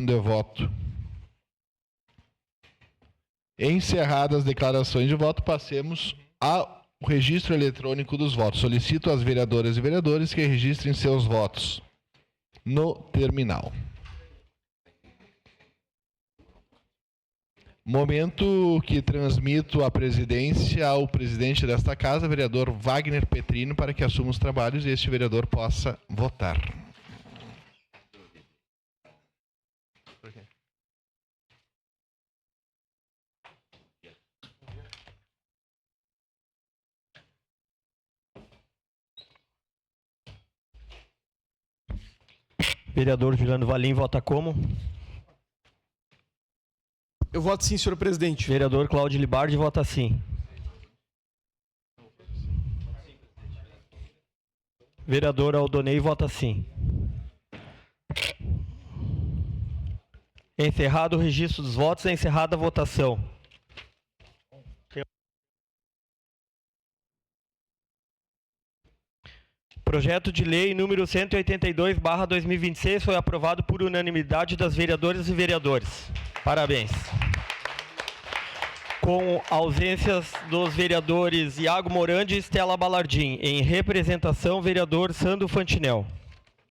de voto. Encerradas as declarações de voto, passemos ao registro eletrônico dos votos. Solicito às vereadoras e vereadores que registrem seus votos no terminal. Momento que transmito a presidência ao presidente desta casa, vereador Wagner Petrino, para que assuma os trabalhos e este vereador possa votar. Vereador Juliano Valim vota como? Eu voto sim, senhor presidente. Vereador Cláudio Libardi vota sim. Vereador Aldonei vota sim. Encerrado o registro dos votos, encerrada a votação. Projeto de lei número 182/2026 foi aprovado por unanimidade das vereadoras e vereadores. Parabéns. Com ausências dos vereadores Iago Morandi e Estela Balardim. Em representação, vereador Sandro Fantinel.